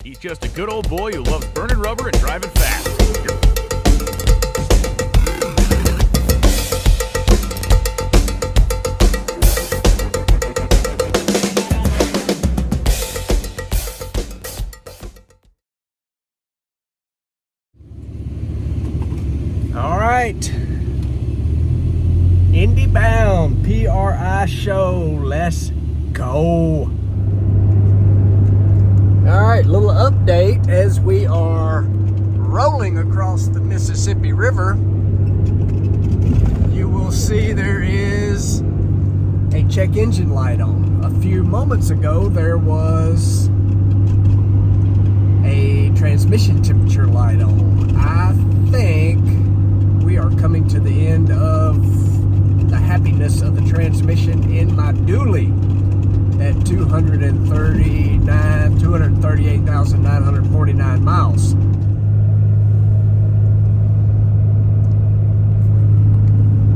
He's just a good old boy who loves burning rubber and driving fast. All right, Indy bound, PRI Show, let's go. All right, little update as we are rolling across the Mississippi River. You will see there is a check engine light on. A few moments ago, there was a transmission temperature light on. I think we are coming to the end of the happiness of the transmission in my dually at 238,949 miles.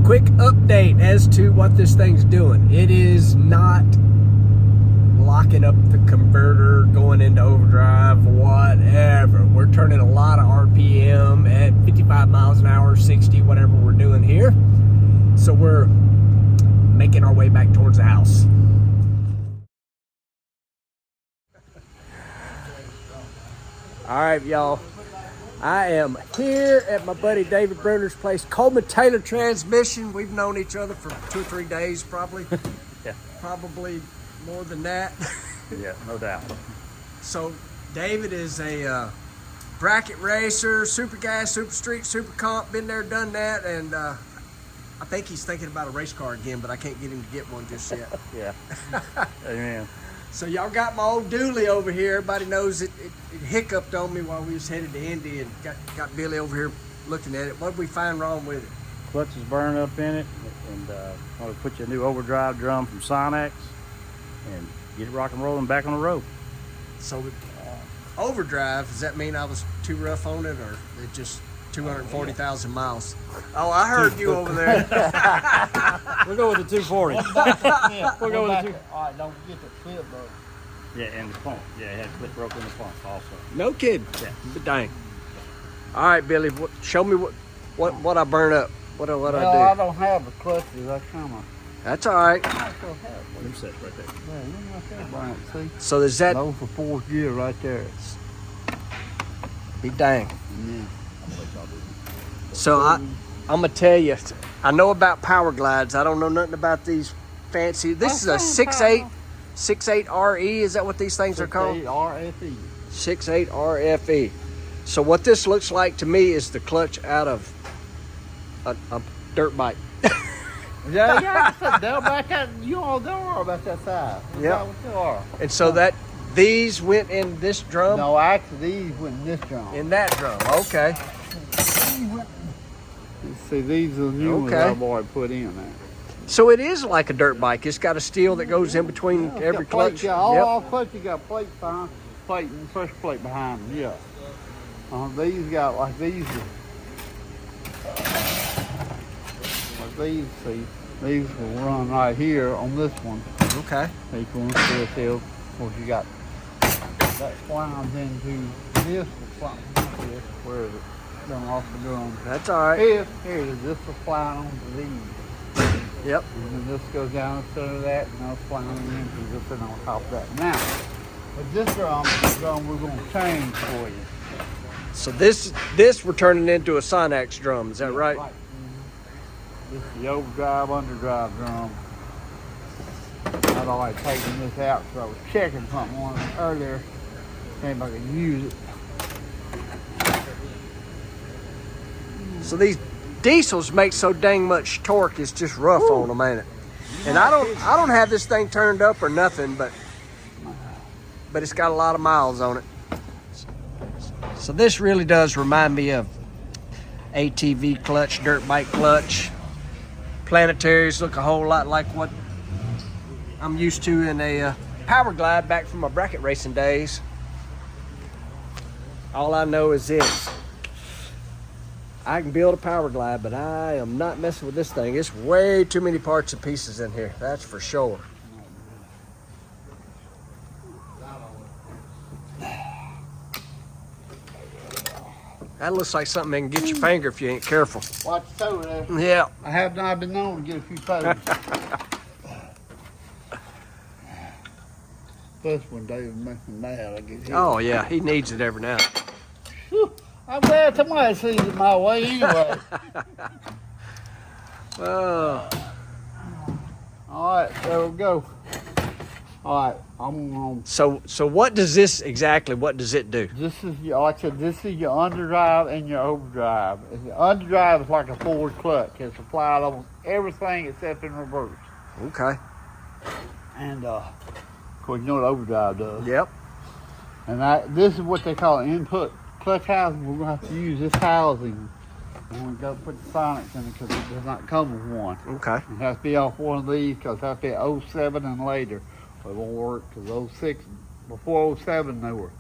Quick update as to what this thing's doing. It is not locking up the converter, going into overdrive, whatever. We're turning a lot of RPM at 55 miles an hour, 60, whatever we're doing here. So we're making our way back towards the house. All right, y'all. I am here at my buddy David Bruner's place, Coleman Taylor transmission. We've known each other for 2 or 3 days, probably. Yeah. Probably more than that. Yeah, no doubt. So David is a bracket racer, super gas, super street, super comp, been there, done that, and I think he's thinking about a race car again, but I can't get him to get one just yet. Yeah. Amen. So y'all got my old dually over here. Everybody knows it hiccuped on me while we was headed to Indy, and got Billy over here looking at it. What did we find wrong with it? Clutch is burned up in it, and I want to put you a new overdrive drum from Sonex and get it rock and rolling back on the road. So overdrive, does that mean I was too rough on it, or it just 240,000 miles? Oh, I heard you over there. We'll go with the 240. We'll go with the 2. All right, don't forget the clip, bro. Yeah, and the pump. Yeah, it had clip broke in the pump also. No kidding. Yeah. But dang. All right, Billy, show me what I burn up. What I I do. don't have the clutches. I kind of. That's all right. I still have it. Them sets right there. Yeah, you know, I still burn it. See? So is that Low for 4th gear right there. be dang? Yeah. So I'm gonna tell you, I know about power glides. I don't know nothing about these fancy. This is a 68 RE. Is that what these things are called? 68 RFE. 68 RFE. So what this looks like to me is the clutch out of a dirt bike. Yeah, they're back at you all. They are about that size. Yeah. What they are. And so that these went in this drum. No, actually, these went in this drum. In that drum. Okay. See, these are the new ones I've already put in there. So it is like a dirt bike. It's got a steel that goes in between every clutch. Yeah, all clutches got plates behind, plate and fresh plate behind them. Yeah. These got like these. Like these, see, these will run right here on this one. Okay. Each one still seal. Of course, you got that splines into this. Where is it? Done off the drum. That's all right. Here it is. This will fly onto these. Yep. And then this goes down instead of that, and they'll fly on the engines up and on top of that. Now, but this drum we're going to change for you. So this we're turning into a Sonex drum. Is that right? Right. This is the overdrive, underdrive drum. I'd already taken this out, so I was checking something on it earlier. See if I could use it. So these diesels make so dang much torque, it's just rough on them, ain't it? And I don't have this thing turned up or nothing, but it's got a lot of miles on it. So this really does remind me of ATV clutch, dirt bike clutch. Planetaries look a whole lot like what I'm used to in a power glide back from my bracket racing days. All I know is this. I can build a power glide, but I am not messing with this thing. It's way too many parts and pieces in here, that's for sure. That looks like something that can get your finger if you ain't careful. Watch the toe there. Yeah. I have not been known to get a few toes. This one, David, makes me mad. I get hit. Oh yeah, he needs it every now. Whew. I'm glad somebody sees it my way anyway. Oh. All right, there we go. All right, I'm on. So what does this exactly? What does it do? This is your, like I said, this is your underdrive and your overdrive. The underdrive is like a forward clutch. It's applied almost everything except in reverse. Okay. And of course, you know what overdrive does. Yep. And this is what they call an input clutch housing. We're gonna have to use this housing when we go put the Sonics in it because it does not come with one. Okay. It has to be off one of these because it has to be 07 and later. It won't work because 06, before 07 they were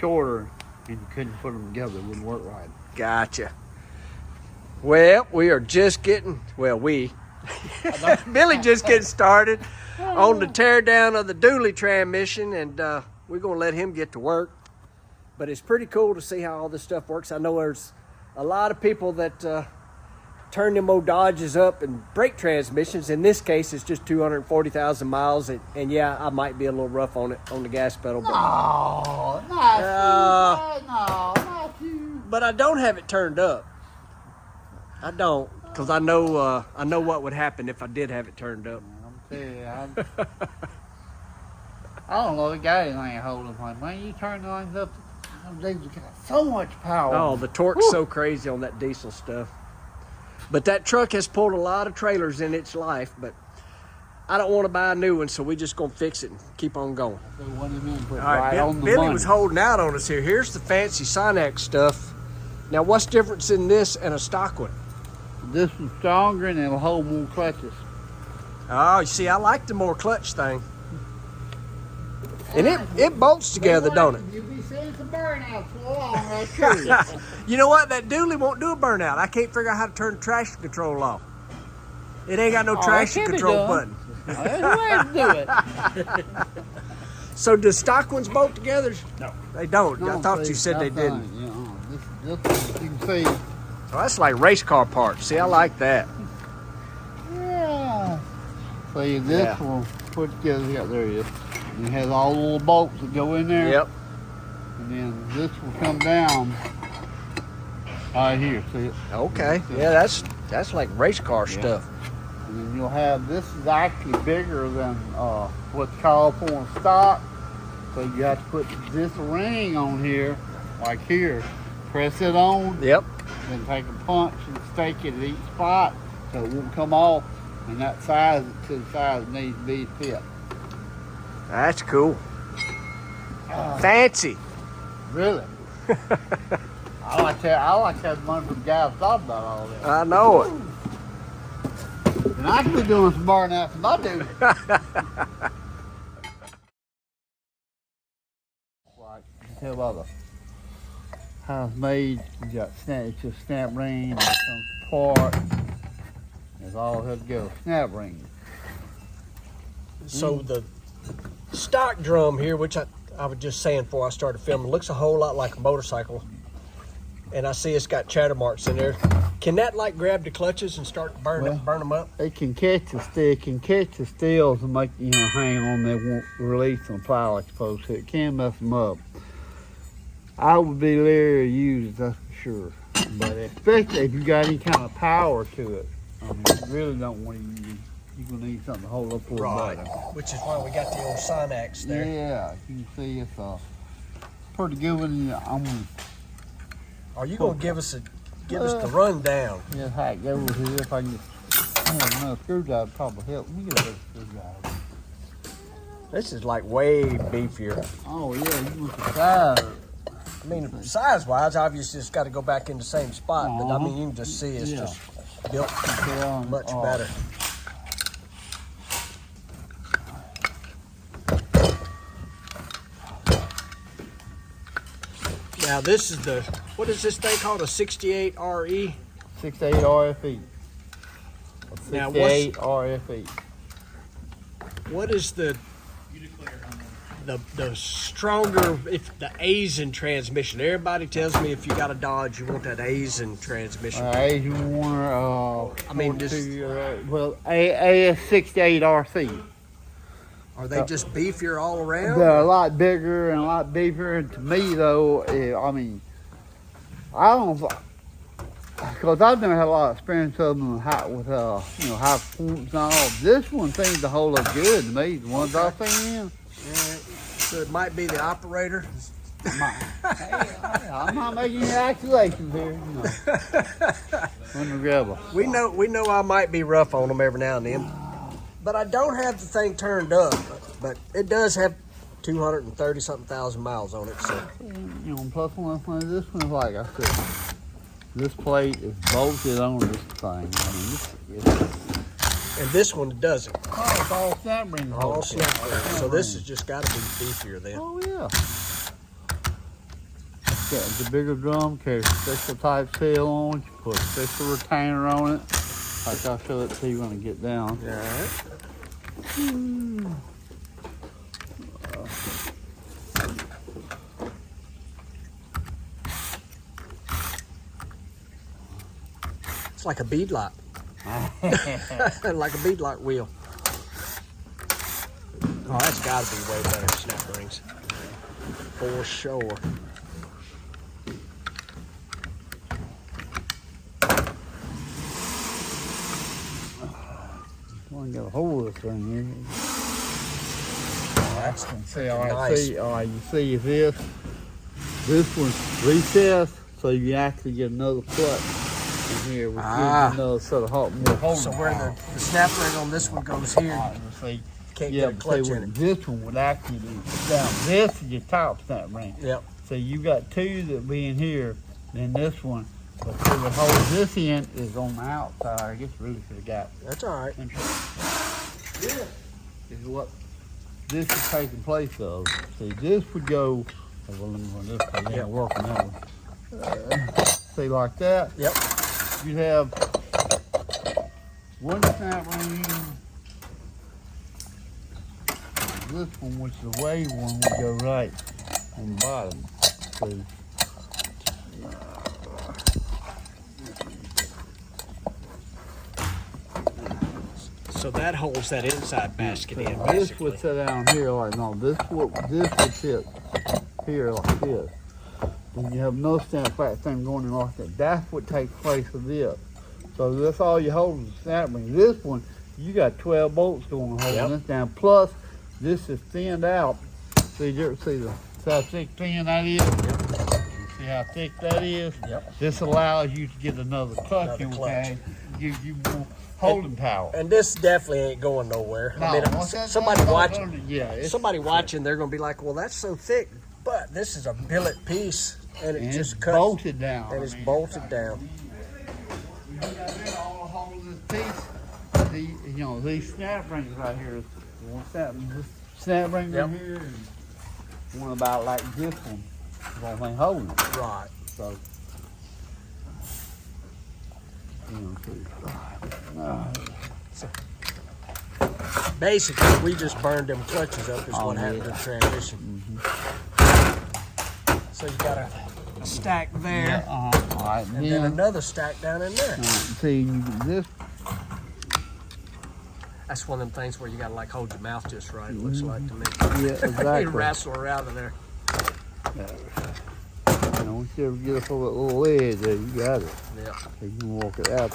shorter and you couldn't put them together. It wouldn't work right. Gotcha. Well, we are just getting, Billy just getting started on the tear down of the dually transmission, and we're going to let him get to work. But it's pretty cool to see how all this stuff works. I know there's a lot of people that turn them old Dodges up and brake transmissions. In this case, it's just 240,000 miles, and yeah, I might be a little rough on it on the gas pedal. But, No, not you. but I don't have it turned up. I don't, because I know what would happen if I did have it turned up. I'm telling you, I don't know the guy ain't holding my man. You turn things up, they've got so much power. Oh, the torque's so crazy on that diesel stuff. But that truck has pulled a lot of trailers in its life, but I don't want to buy a new one, so we're just going to fix it and keep on going. So what do you mean, put All right, on the Billy money? was holding out on us here. Here's the fancy Sonax stuff. Now, what's the difference in this and a stock one? This is stronger and it'll hold more clutches. Oh, you see, I like the more clutch thing. And it bolts together, don't it? You'll be seeing some burnouts for long, I assure you. You know what? That dually won't do a burnout. I can't figure out how to turn the traction control off. It ain't got no traction control button. There's a way to do it. So does stock ones bolt together? No. They don't. I thought you said they didn't. This, you can see. Oh, that's like race car parts. See, I like that. Yeah. See, this will put together. Yeah, there it is. And it has all the little bolts that go in there. Yep. And then this will come down right here. See it? Okay. Yeah, that's like race car stuff. And then you'll have, this is actually bigger than what's called for in stock. So you have to put this ring on here, like here. Press it on. Yep. Then take a punch and stake it at each spot so it won't come off. And that size to the size it needs to be fit. That's cool. Fancy. Really? I like to have money from guys thought about all that. I know it. And I could be doing some burnouts in my duty. Right. You can tell by the how it's made. You got it's just snap ring, it comes apart. It's all had to go. Snap ring. So the stock drum here, which I was just saying before I started filming, looks a whole lot like a motorcycle. And I see it's got chatter marks in there. Can that like grab the clutches and start burn them up? It can catch the stick, can catch the steels and make hang on. They won't release them fly like it's supposed to. It can mess them up. I would be leery to use it, that's for sure. But especially if you got any kind of power to it, I mean, you really don't want to use it. You're gonna need something to hold up for the bottom. Which is why we got the old Sonax there. Yeah, you can see it's pretty good one. Are you gonna give us the rundown? Yeah, heck, go over here if I can have another screwdriver probably help. Let me get another screwdriver. This is like way beefier. Oh yeah, you want the size. I mean, size-wise, obviously it's got to go back in the same spot, but I mean, you can just see it's just built much better. Now this is what is this thing called? A 68 RE? 68 RFE. Now 68 RFE. what is the, the stronger, if the Asian transmission. Everybody tells me if you got a Dodge, you want that Asian transmission. Asian Warner, I mean, just AS68 RC. are they just beefier all around? They're a lot bigger and a lot beefier. And to me, though, I mean, I don't, because I've never had a lot of experience of them with high performance and all. This one seems to hold up good to me. The ones I've seen. So it might be the operator. I'm not making any accusations here. I'm a rebel. We know I might be rough on them every now and then, but I don't have the thing turned up. But it does have 230-something thousand miles on it. So Plus one thing, this one, like I said, this plate is bolted on this thing. I mean, and this one doesn't. Oh, it's all snap ring. All snap ring. So this has just got to be beefier then. Oh yeah. Got the bigger drum, carries a special type seal on it. You put a special retainer on it. Like I'll show it to you when I get down. All right. It's like a beadlock. Like a beadlock wheel. Oh, that's got to be way better snap rings. For sure. I got a hold of this thing here. That's nice. You see this one's recessed, so you actually get another clutch in here, which gives you another sort of more holding. So where the snap ring on this one goes here, you can't get a clutch in it. This one would actually be down. This is your top snap ring. Yep. So you got two that be in here, then this one. But so the hold this end is on the outside. I guess really should have got. That's all right. This is what this is taking place of. See, this would go. Oh, well, let me run this because it ain't working out. See, like that. Yep. You have one snap ring. This one, which is the wave one, would go right on the bottom. See. So that holds that inside basket in, This basically. would sit down here like no. This would sit here like this. Then you have no snap back thing going in like that. That's what takes place of this. So that's all you hold is the snap ring. This one, you got 12 bolts going holding this down. Plus, this is thinned out. See the how thick thin that is? See how thick that is? Yep. This allows you to get another clutch in, okay? Gives you more holding power. And this definitely ain't going nowhere. No, I mean, once that's somebody on, watching, somebody watching, they're gonna be like, "Well, that's so thick," but this is a billet piece, and it just it's cuts bolted down. and it's bolted down. You got in all the holes in this piece. These snap rings right here. One snap ring in here, and one about like this one. The only thing holding it. Right. So. Basically, we just burned them clutches up. Is what happened to the transmission. So you got a stack there, All right. and then another stack down in there. See this. That's one of them things where you gotta like hold your mouth just right. It looks like to me. Yeah, exactly. You wrestle around in there. Once you ever get up over that little ledge there, you got it. Yeah. So you can walk it out,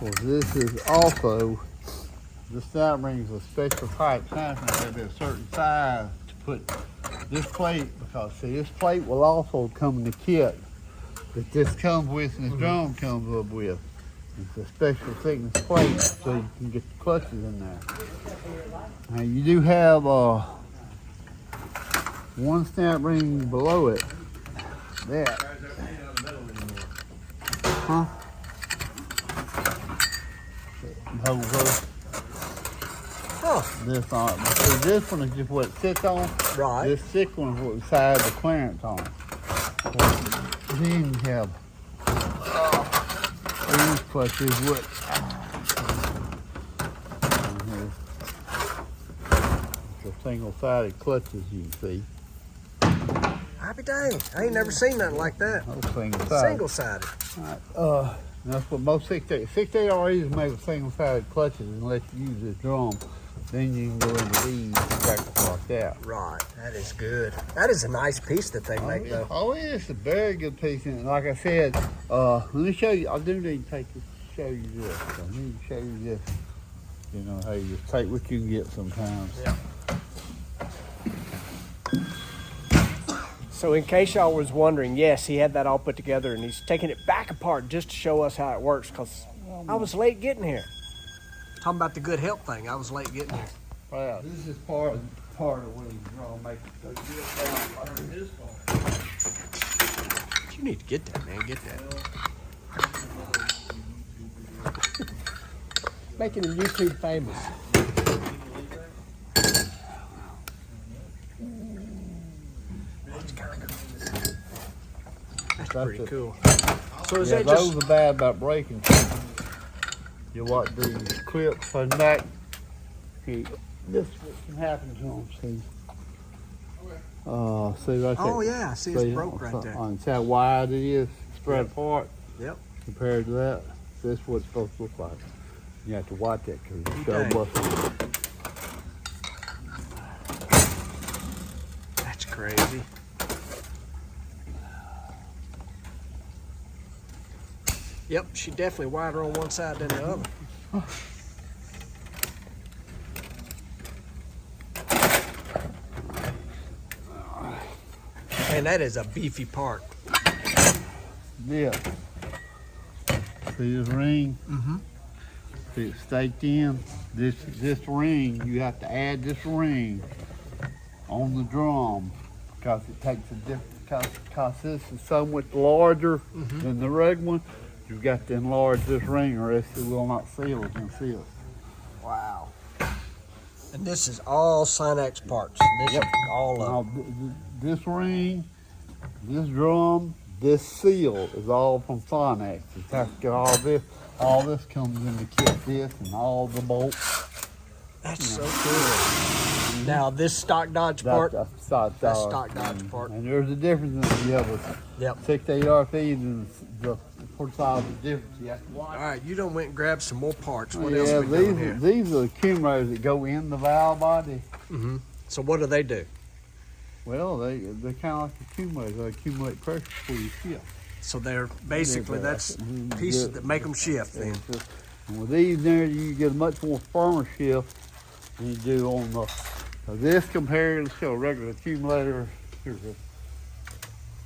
Well, this is also, the snap ring is a special type snap ring. There'll be a certain size to put this plate, because see, this plate will also come in the kit that this comes with and this drum comes up with. It's a special thickness plate so you can get the clutches in there. Now you do have one snap ring below it. That. Huh? This one is just what it sits on. Right. This thick one is what beside the clearance on. Then you have These clutches what? They're single-sided clutches, you can see. I'll be dang. I ain't never seen nothing like that. No single-sided. Single-sided. That's what most 6.8 REs make with single-sided clutches unless you use this drum. Then you can go into these and practice like that. Right. That is good. That is a nice piece that they make, though. Oh, yeah, it's a very good piece. And like I said, let me show you. I do need to take this, show you this. I need to show you this. You know how you just take what you can get sometimes. Yeah. So in case y'all was wondering, yes, he had that all put together, and he's taking it back apart just to show us how it works, because I was late getting here. Talking about the good help thing, I was late getting here. Well, this is part of what he's going to make it so good down this part. You need to get that, man. Get that. Making him YouTube famous. That's pretty cool. So is that those just... are bad about breaking. You watch these clips from back. See, this is what can happen to them. See, see right there. Oh yeah, I see it's broke right there. See how wide it is, spread apart. Yep. Compared to that, this is what it's supposed to look like. You have to watch that because it's so busted. That's crazy. Yep, she definitely wider on one side than the other. Man, that is a beefy part. Yeah. See this ring? Mm-hmm. See it staked in? This ring, you have to add this ring on the drum because it takes a different, because this is so much larger than the regular one. You've got to enlarge this ring or else it will not seal. It can seal. Wow. And this is all Sinex parts. This is all of them. This ring, this drum, this seal is all from Sinex. It's got all this comes in the kit, this and all the bolts. That's so cool. Now this stock Dodge part, that's stock Dodge part. And there's a difference in the other 6.8 RPs and the 45 is different. You have to watch. All right, you done went and grabbed some more parts. What else are we doing here? These are the accumulators that go in the valve body. Mm-hmm. So what do they do? Well, they're kind of like accumulators. They accumulate pressure for your ship. So they're basically, that's pieces that make them shift then. And with these there, you get a much more firmer shift than you do on the. So this compared to a regular accumulator, here's a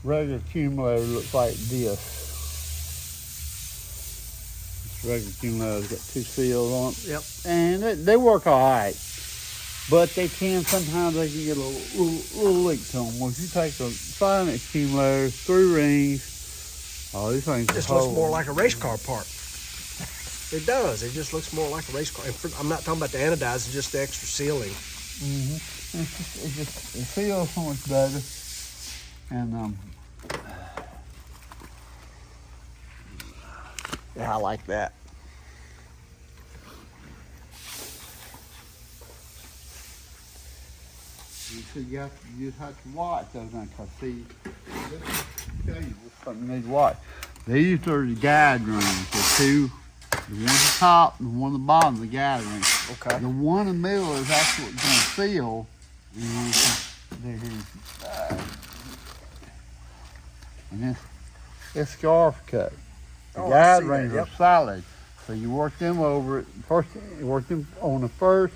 regular accumulator looks like this. This regular accumulator's got two seals on it. Yep. And they work all right. But sometimes they can get a little leak to them. Well, if you take the fine accumulator, 3 rings, these things This looks more like a race car part. It does. It just looks more like a race car. I'm not talking about the anodizing, just the extra sealing. It feels so much better. And Yeah, I like that. you just have to watch those things. Cause see, tell you something you need to watch. These are the guide rings. The two, the one at the top and the one at the bottom of the guide ring. Okay. The one in the middle is actually going to seal. And this scarf cut. The guide rings are solid. So you work them over it. First, you work them on the first,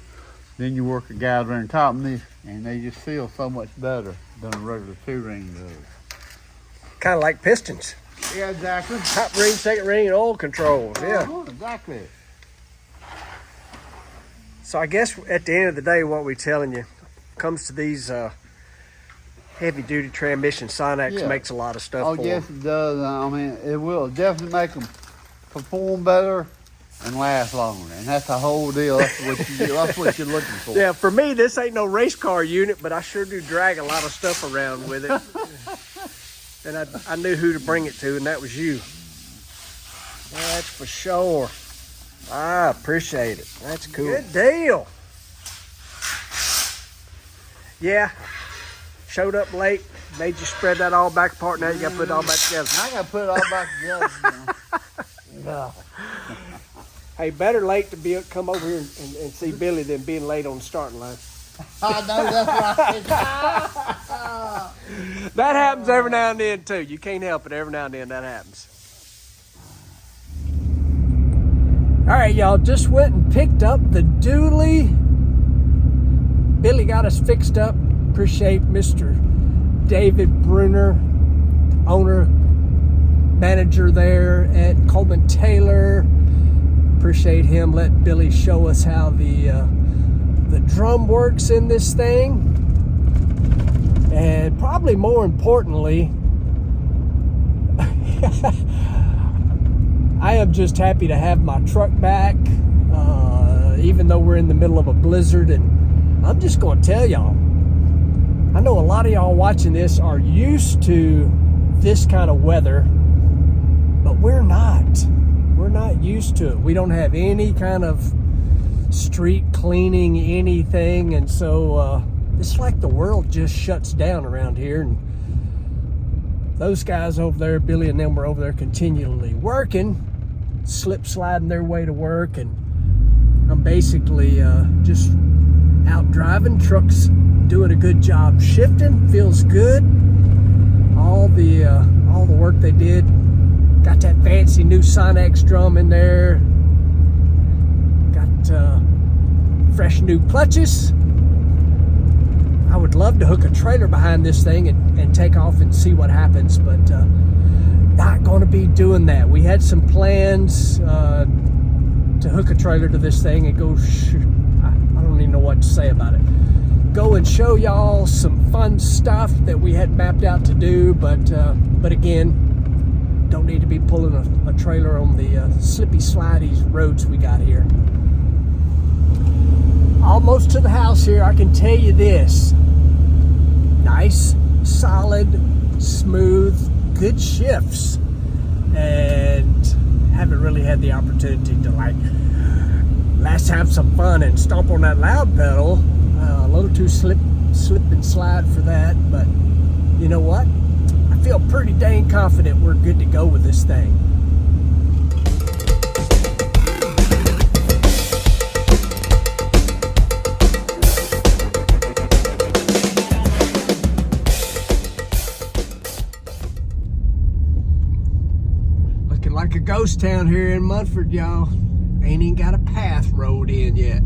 then you work a guide ring top of this, and they just seal so much better than a regular 2-ring does. Kind of like pistons. Yeah, exactly. Top ring, second ring, and oil controls. Yeah. Exactly. So I guess at the end of the day, what we're telling you comes to these heavy-duty transmissions. Sinex makes a lot of stuff for them. Yes, it does. I mean, it will definitely make them perform better and last longer, and that's the whole deal. That's what you're looking for. Yeah, for me, this ain't no race car unit, but I sure do drag a lot of stuff around with it. And I knew who to bring it to, and that was you. That's for sure. I appreciate it. That's cool. Good deal. Yeah. Showed up late. Made you spread that all back apart. Now you got to put it all back together. I got to put it all back together. Yeah. Hey, better late to come over here and see Billy than being late on the starting line. I know, that's right. That happens every now and then too. You can't help it. Every now and then that happens. All right, y'all. Just went and picked up the dually. Billy got us fixed up. Appreciate Mr. David Bruner, owner, manager there at Coleman Taylor. Appreciate him letting Billy show us how the drum works in this thing. And probably more importantly, I am just happy to have my truck back, even though we're in the middle of a blizzard. And I'm just going to tell y'all, I know a lot of y'all watching this are used to this kind of weather, but we're not. We're not used to it. We don't have any kind of street cleaning, anything, and so it's like the world just shuts down around here. And those guys over there, Billy and them, were over there continually working, slip sliding their way to work, and I'm basically just out driving. Trucks doing a good job shifting. Feels good. All the work they did. Got that fancy new Sonex drum in there. Got fresh new clutches. I would love to hook a trailer behind this thing and take off and see what happens, but not going to be doing that. We had some plans to hook a trailer to this thing and go, I don't even know what to say about it. Go and show y'all some fun stuff that we had mapped out to do, but again, don't need to be pulling a trailer on the slippy slidey roads we got here. Almost to the house here. I can tell you this: nice, solid, smooth, good shifts, and haven't really had the opportunity to, like, let's have some fun and stomp on that loud pedal. A little too slip and slide for that, but you know what? I feel pretty dang confident we're good to go with this thing. Looking like a ghost town here in Munford, y'all. Ain't even got a path rolled in yet.